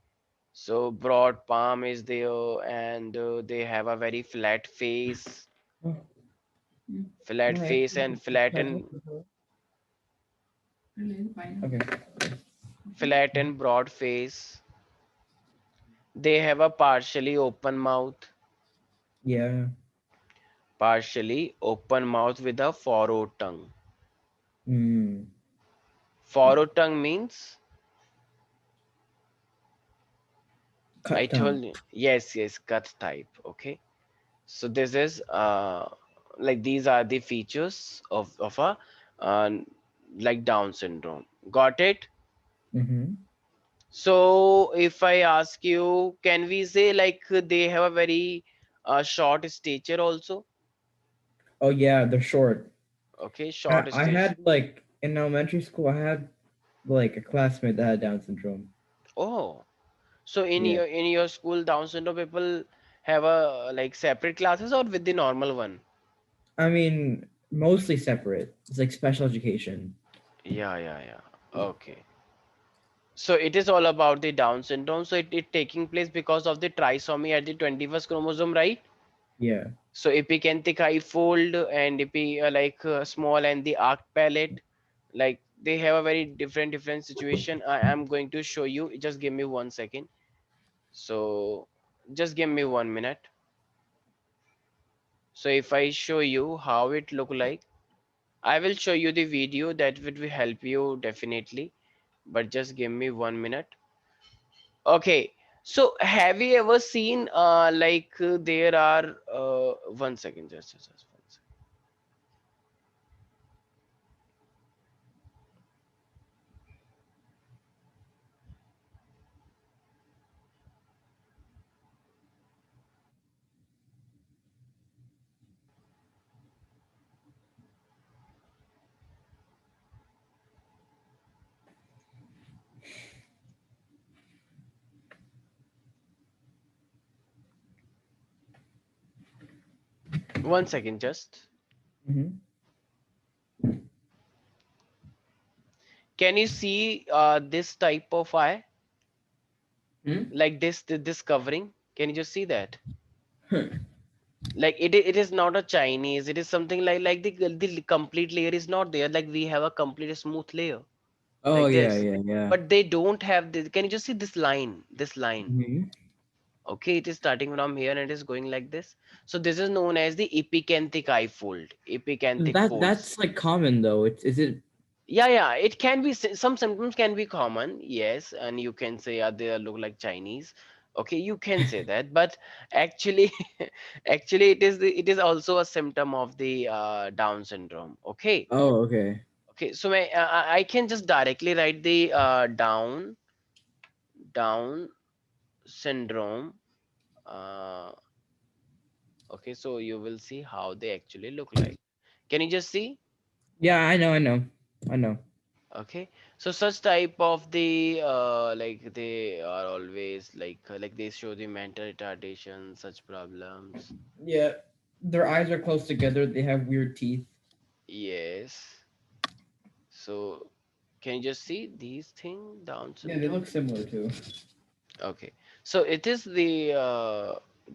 So broad palm is there, and they have a very Oh, flat why? face and Okay. flat and broad face. They have a Yeah. partially open mouth with a furrowed tongue. Mm. Furrowed tongue means I Cut tongue. told you. Yes, yes, cut type. Okay. So this is like these are the features of a uh, like Down syndrome. Got it? Mm-hmm. So if I ask you, can we say like they have a very short stature also? Oh yeah, they're short. Okay, I, short I stage. had like in elementary school, I had like a classmate that had Down syndrome. Oh, so Yeah. in your school, Down syndrome people have a like separate classes or with the normal one? I mean, mostly separate. It's like special education. Yeah. Okay. So it is all about the Down syndrome. So it taking place because of the trisomy at the 21st chromosome, right? Yeah. So epicanthic fold and like small and the arc palate, like they have a very different situation. I am going to show you. Just give me 1 second. So just give me 1 minute. So if I show you how it look like, I will show you the video that would help you definitely. But just give me 1 minute. Okay. So have you ever seen like there are 1 second, just 1 second. 1 second, just. Mm-hmm. Can you see this type of eye, Hmm? like this covering? Can you just see that? Like it is not a Chinese. It is something like the complete layer is not there. Like we have a complete smooth layer Oh like yeah, this, yeah, yeah. but they don't have this. Can you just see this line? This line. Mm-hmm. Okay, it is starting from here and it is going like this. So this is known as the epicanthic eye fold, epicanthic folds. That's like common though. It's is it? Yeah, yeah, it can be some symptoms can be common, yes, and you can say, yeah, they look like Chinese. Okay, you can say that, but actually, actually, it is also a symptom of the Down syndrome. Okay, Oh, okay. okay, so I can just directly write the Down syndrome. Uh, okay, so you will see how they actually look like. Can you just see? Yeah, I know. Okay, so such type of the like they are always like they show the mental retardation, such problems. Yeah, their eyes are close together. They have weird teeth. Yes. So can you just see these thing, Down Yeah, they look syndrome? similar too. Okay, so it is the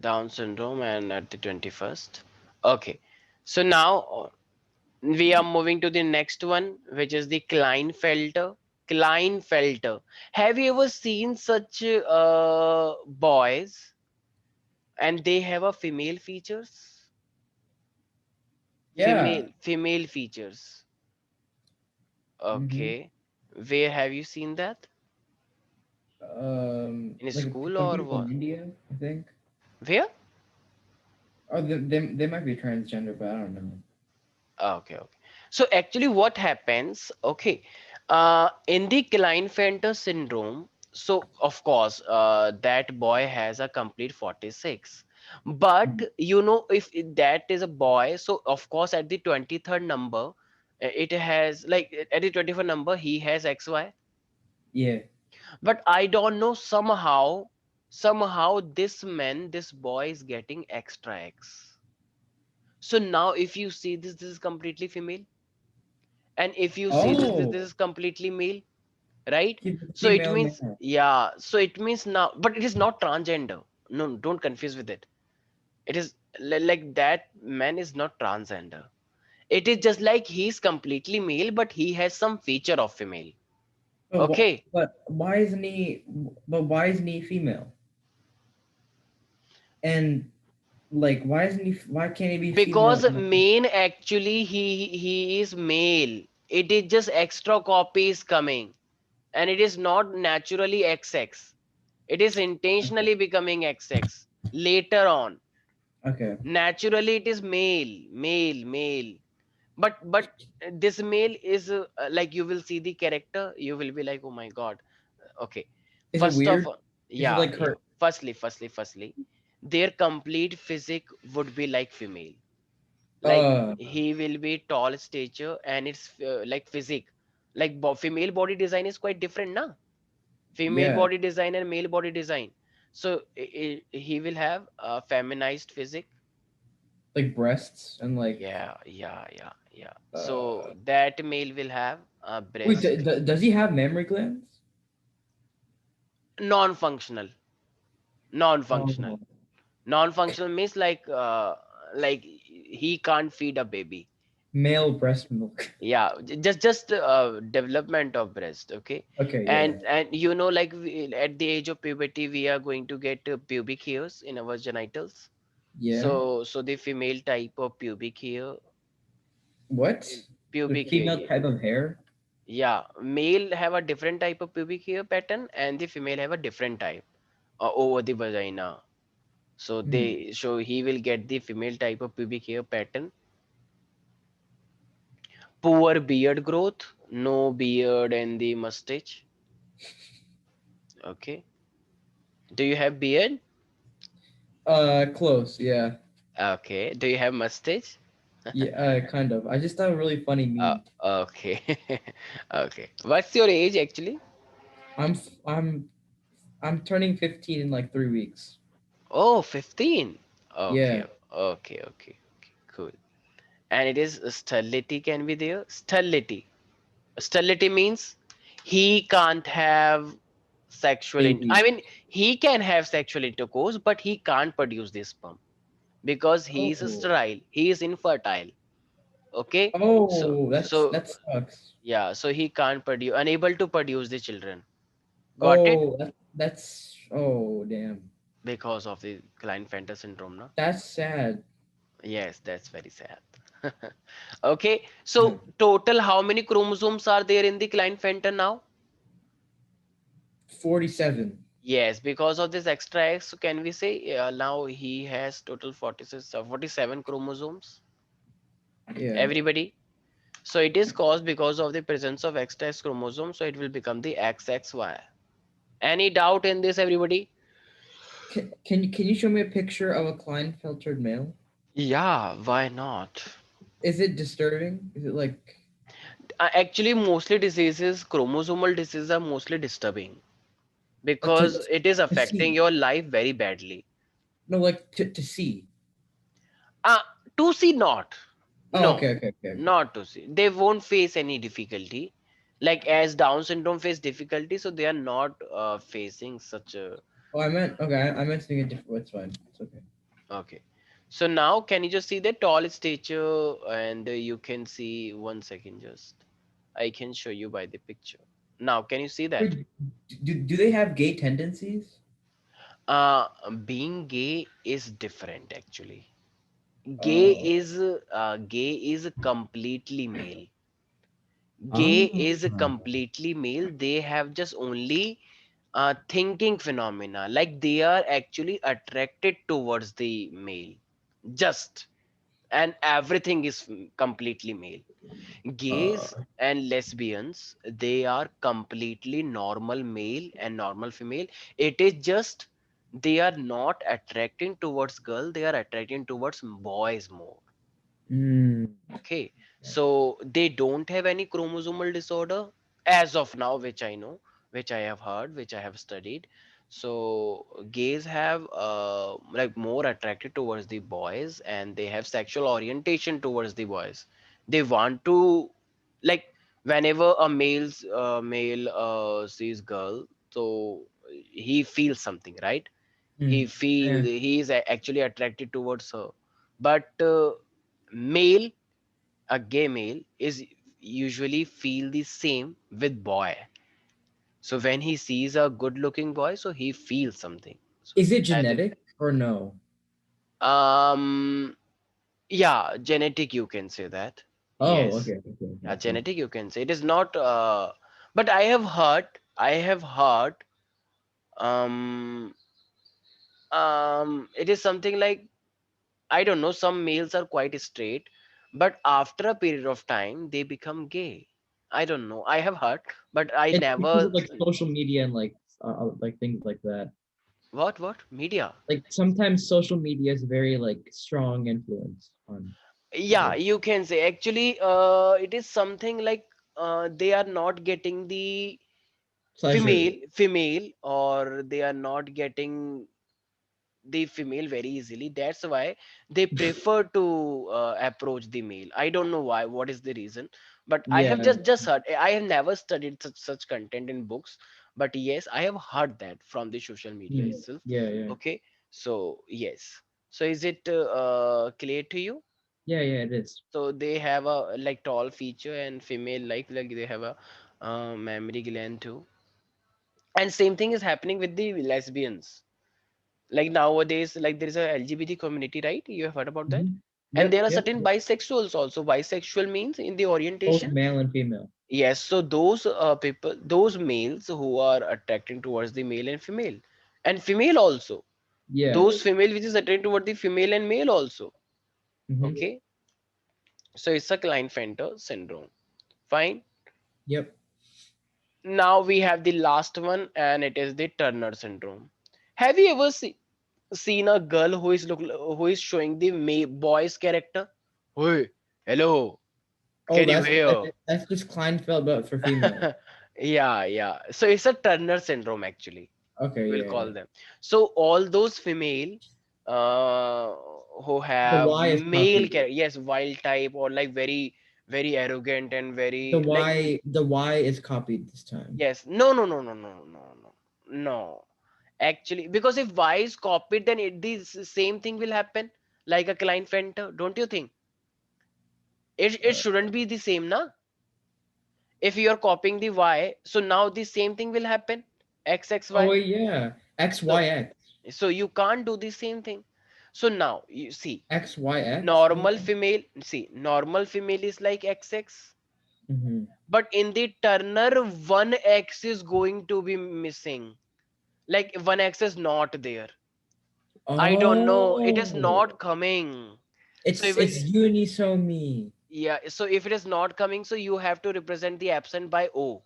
Down syndrome and at the 21st. Okay, so now we are moving to the next one, which is the Klinefelter. Klinefelter. Have you ever seen such boys and they have a female features? Yeah. Female features. Mm-hmm. Okay. Where have you seen that? In Like school some or people in what? India, I think. Where? Or they might be transgender, but I don't know. Okay, okay. So actually what happens, okay, in the Klinefelter syndrome, so of course, that boy has a complete 46. But Mhm. you know, if that is a boy, so of course at the 23rd number, it has like at the 24th number, he has XY. Yeah. But I don't know, somehow this boy is getting extra X. So now if you see this, this is completely female. And if you see this, this Oh, is completely male, right? he's a So it female means, male. yeah, so it means now, but it is not transgender. No, don't confuse with it. It is like that man is not transgender. It is just like he's completely male, but he has some feature of female. Okay, But why isn't he? But why isn't he female? And like, why isn't he? Why can't he be female? because main actually he is male. It is just extra copies coming, and it is not naturally XX. It is intentionally becoming XX later on. Okay. Naturally it is male, but this male is like you will see the character, you will be like, oh my god. Okay, Is it first of weird? all, Is it yeah, like yeah, her? firstly, their complete physique would be like female. Like he will be tall stature and it's like physique, like female body design is quite different now. Female Yeah, body design and male body design. So he will have a feminized physique. like breasts and like. Yeah. So Uh, that male will have a wait, breast. does he have mammary glands? Non-functional. Non-functional. Oh, Non-functional means like he can't feed a baby. male breast milk. Yeah, just development of breast. Okay, Okay, yeah, and you know, like at the age of puberty we are going to get pubic hairs in our genitals. yeah. So the female type of pubic hair, What? The pubic hair, female type of hair? yeah, male have a different type of pubic hair pattern and the female have a different type over the vagina. Hmm. So he will get the female type of pubic hair pattern. Poor beard growth, no beard and the mustache. Okay, do you have beard? Close. Yeah, Okay, do you have mustache? yeah. Kind of. I just thought a really funny meme. Okay. Okay, what's your age actually? I'm f- I'm I'm turning 15 in like 3 weeks. Oh, 15. Okay, Yeah. okay, cool. And it is sterility can be there. Sterility means he can't have I Baby. mean, he can have sexual intercourse, but he can't produce this sperm because he is Oh. sterile. He is infertile. Okay, so Oh, so that sucks. yeah, so he can't produce, unable to produce the children. Got it? Oh, that's oh damn. because of the Klinefelter syndrome, no? That's sad. Yes, that's very sad. Okay, so total how many chromosomes are there in the Klinefelter now? 47. Yes, because of this extra X, so can we say now he has total 46, 47 chromosomes? Yeah. Everybody? So it is caused because of the presence of extra X chromosome, so it will become the XXY. Any doubt in this, everybody? Can you show me a picture of a Klinefelter male? Yeah, why not? Is it disturbing? Is it like Actually, mostly diseases, chromosomal diseases are mostly disturbing to because it is to affecting see? your life very badly. No, like to see. Uh, to see, not. Oh, No, okay, okay, okay, okay. not to see. They won't face any difficulty. Like as Down syndrome face difficulty, so they are not facing such a. Oh, I meant okay. I meant something different. It's fine. It's okay. Okay. So now can you just see the tall stature and you can see 1 second just. I can show you by the picture. Now can you see that? Wait, do they have gay tendencies? Uh, Being gay is different actually. Oh. Gay is completely male. Gay Oh. is completely male. They have just only thinking phenomena. Like they are actually attracted towards the male. Just and everything is completely male. Gays Uh, and lesbians, they are completely normal male and normal female. It is just they are not attracting towards girl, they are attracting towards boys more. mm, Okay, so they don't have any chromosomal disorder as of now, which I know, which I have heard, which I have studied. So gays have like more attracted towards the boys, and they have sexual orientation towards the boys. They want to like whenever a male sees girl, so he feels something, right? He feels yeah. he is actually attracted towards her, but male a gay male is usually feel the same with boy. So when he sees a good looking boy, so he feels something. So Is it that is genetic or no? um yeah, genetic you can say that. Oh, Yes. okay, okay, okay, Yeah, okay. genetic you can say. It is not but I have heard um it is something like I don't know, some males are quite straight, but after a period of time they become gay. I don't know. I have heard, but I It's because never. of like social media and like things like that. What? Media? Like sometimes social media is very like strong influence on Yeah, people. you can say. Actually, it is something like they are not getting the Pleasure. female, or they are not getting the female very easily. That's why they prefer to approach the male. I don't know why, what is the reason, but I have Yeah. just heard. I have never studied such content in books, but yes, I have heard that from the social media Hmm. itself. Yeah, yeah. Okay, so yes. So is it clear to you? Yeah, yeah, it is. So they have a like tall feature and female like they have a mammary gland too. And same thing is happening with the lesbians. Like nowadays, like there is a LGBT community, right? You have heard about that. Hmm. And Yep, there are yep, certain yep. bisexuals also. Bisexual means in the Both orientation. male and female. Yes, so those people, those males who are attracting towards the male and female also, Yeah. those female which is attracting toward the female and male also. Hmm. Okay, so it's a Klinefelter syndrome. Fine. Yep. Now we have the last one, and it is the Turner syndrome. Have you ever seen a girl who is showing the boy's character? Hey, hello, Oh, can you hear? that's just Kleinfeld, but for female. Yeah, yeah. So it's a Turner syndrome actually. Okay, We'll yeah, yeah. call them. So all those female uh, who The have Y is male copied. character, yes, wild type or like very arrogant and The very like Y is copied this time. yes, no. Actually, because if Y is copied, then this same thing will happen like a Klinefelter. Don't you think? It Uh, shouldn't be the same, na? If you are copying the Y, so now the same thing will happen. X X oh Y. yeah, So XYX. So you can't do the same thing. So now you see, XYX? normal female, see, normal female is like XX, Mm-hmm. but in the Turner, one X is going to be missing. Like one X is not there. I don't know. It is Oh, not coming. So if it's it, unisomy. yeah, so if it is not coming, so you have to represent the absent by O.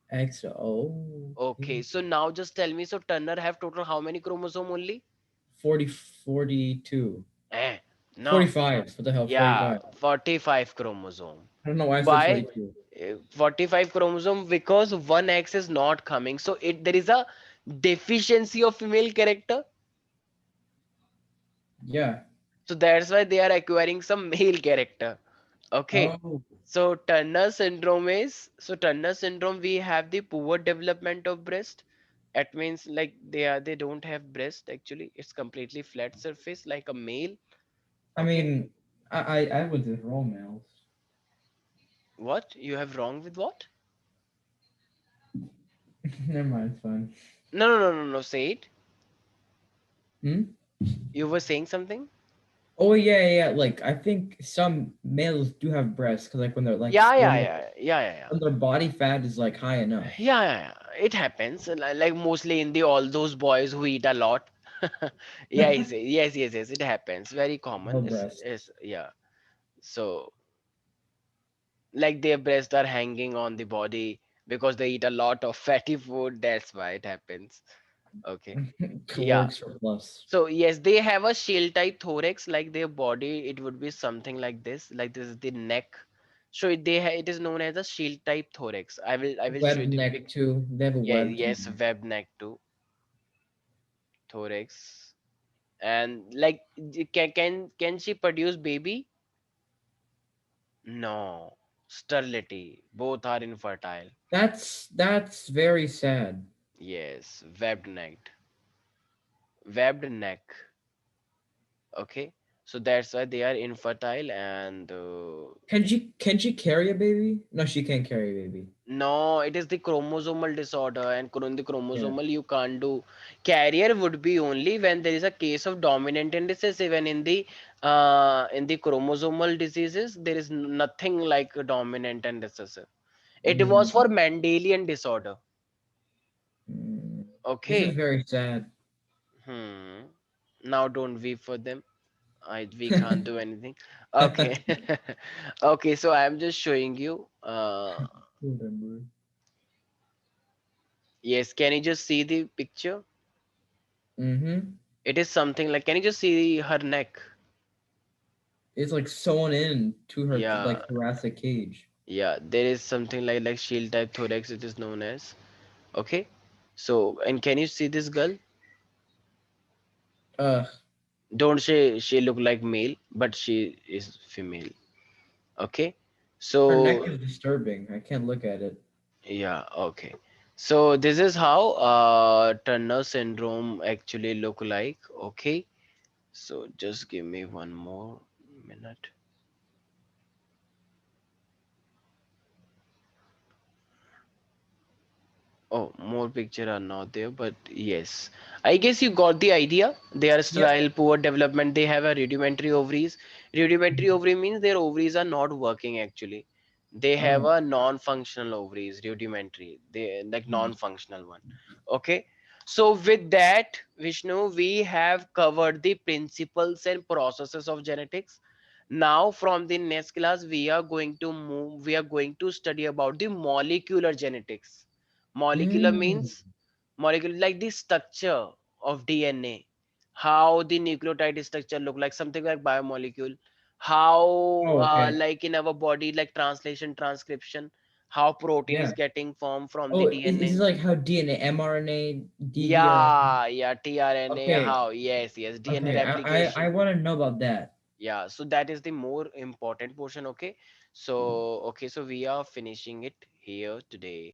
XO. Okay, so now just tell me, so Turner have total how many chromosome only? 40, 42. Eh, no. 45. What the hell? Yeah, 45. 45 chromosome. I don't know why I said Why? 42. 45 chromosome because one X is not coming. So it there is a deficiency of female character. Yeah. So that's why they are acquiring some male character. Okay. Oh, So Turner syndrome we have the poor development of breast. It means like they don't have breast actually. It's completely flat surface like a male. I Okay. mean, I would with males. What? You have wrong with what? Never mind, it's fine. No, no, no, no, no. Say it. Hmm? You were saying something? Oh yeah, yeah. Like I think some males do have breasts because like when they're like Yeah, yeah, yeah, yeah, yeah, yeah. when their body fat is like high enough. Yeah, yeah, yeah. It happens. Like mostly in the all those boys who eat a lot. Yeah, yes, yes, yes. It happens. Very No common. It's breasts. yeah. So like their breasts are hanging on the body because they eat a lot of fatty food. That's why it happens. Okay. Yeah. Caloric surplus. So yes, they have a shield type thorax, like their body, it would be something like this. Like this is the neck. So it is known as a shield type thorax. I will show Web you the neck too. They have a yeah, webbed yes, neck. web neck too, thorax. And like can she produce baby? No. Sterility. Both are infertile. That's very sad. Yes, webbed neck. Webbed neck. Okay. So that's why they are infertile and Can she carry a baby? No, she can't carry a baby. no, it is the chromosomal disorder, and in the Yeah. chromosomal you can't do. Carrier would be only when there is a case of dominant and recessive, and in the chromosomal diseases there is nothing like a dominant and recessive. It was Mm, for Mendelian disorder. mm. This is Okay. very sad. Hmm. Now don't weep for them. We can't do anything. Okay. Okay. So I am just showing you. Remember. Yes. Can you just see the picture? Mm-hmm. It is something like, can you just see her neck? It's like sewn in to her Yeah, like thoracic cage. yeah, there is something like shield type thorax, it is known as. Okay, so and can you see this girl? Uh, Don't she look like male, but she is female. Okay, her neck so is disturbing. I can't look at it. yeah, okay. So this is how Turner syndrome actually look like. Okay, so just give me one more minute. Oh, more picture are not there, but yes. I guess you got the idea. They are Yep. sterile, poor development. They have a rudimentary ovaries. Rudimentary ovary means their ovaries are not working actually. They have Oh. a non-functional ovaries, rudimentary. They like non-functional one. Okay. So with that, Vishnu, we have covered the principles and processes of genetics. Now from the next class, we are going to study about the molecular genetics. Molecular Mm. means molecular like the structure of DNA, how the nucleotide structure look like, something like biomolecule, how Oh, okay. like in our body like translation, transcription, how protein is Yeah. getting formed from the Oh, is DNA. it like how DNA, mRNA, DDR? Yeah, yeah, tRNA, Okay. how, yes, yes, DNA Okay. I replication. want to know about that. Yeah, so that is the more important portion. Okay, so okay, so we are finishing it here today.